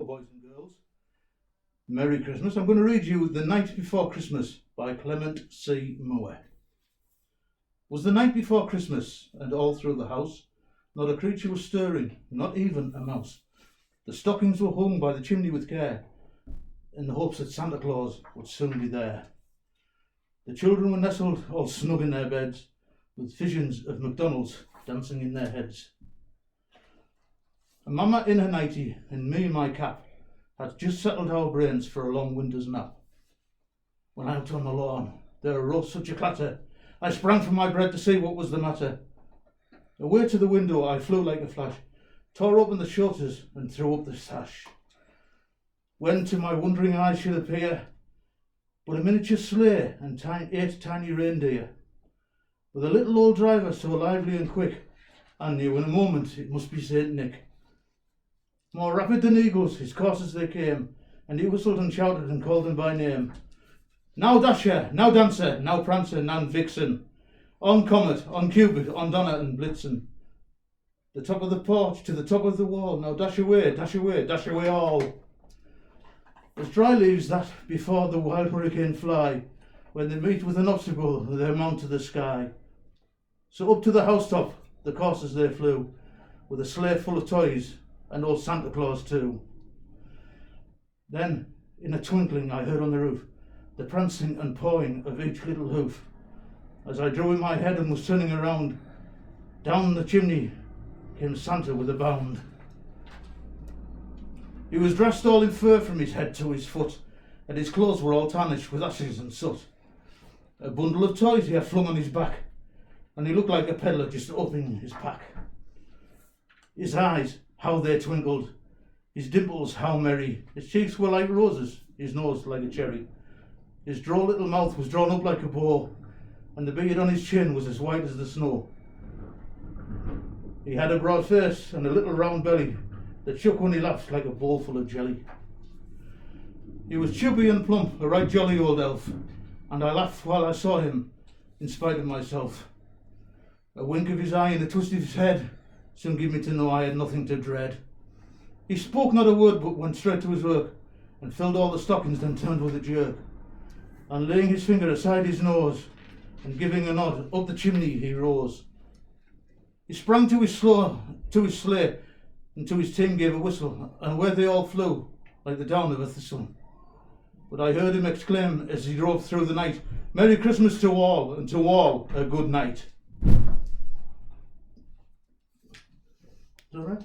Boys and girls, Merry Christmas. I'm going to read you The Night Before Christmas by Clement C. Moore. Was the night before Christmas, and all through the house not a creature was stirring, not even a mouse. The stockings were hung by the chimney with care, in the hopes that Santa Claus would soon be there. The children were nestled all snug in their beds, with visions of McDonald's dancing in their heads. And Mama in her nightie and me in my cap had just settled our brains for a long winter's nap. When out on the lawn there arose such a clatter, I sprang from my bed to see what was the matter. Away to the window I flew like a flash, tore open the shutters and threw up the sash. When to my wondering eyes should appear but a miniature sleigh and 8 tiny reindeer, with a little old driver so lively and quick, I knew in a moment it must be Saint Nick. More rapid than eagles his coursers they came, and he whistled and shouted and called them by name. Now Dasher, now Dancer, now Prancer, now Vixen, on Comet, on Cupid, on Donner and Blitzen. The top of the porch to the top of the wall, now dash away, dash away, dash away all. As dry leaves that before the wild hurricane fly, when they meet with an obstacle they mount to the sky. So up to the housetop the coursers they flew, with a sleigh full of toys, and old Santa Claus too. Then, in a twinkling, I heard on the roof the prancing and pawing of each little hoof. As I drew in my head and was turning around, down the chimney came Santa with a bound. He was dressed all in fur from his head to his foot, and his clothes were all tarnished with ashes and soot. A bundle of toys he had flung on his back, and he looked like a peddler just opening his pack. His eyes, how they twinkled, his dimples how merry, his cheeks were like roses, his nose like a cherry. His droll little mouth was drawn up like a bow, and the beard on his chin was as white as the snow. He had a broad face and a little round belly that shook when he laughed like a bowl full of jelly. He was chubby and plump, a right jolly old elf, and I laughed while I saw him, in spite of myself. A wink of his eye and a twist of his head soon gave me to know I had nothing to dread. He spoke not a word, but went straight to his work, and filled all the stockings, then turned with a jerk. And laying his finger aside his nose, and giving a nod, up the chimney he rose. He sprang to his sleigh, and to his team gave a whistle, and away they all flew, like the down of a thistle. But I heard him exclaim as he drove through the night, Merry Christmas to all, and to all a good night. Is that right?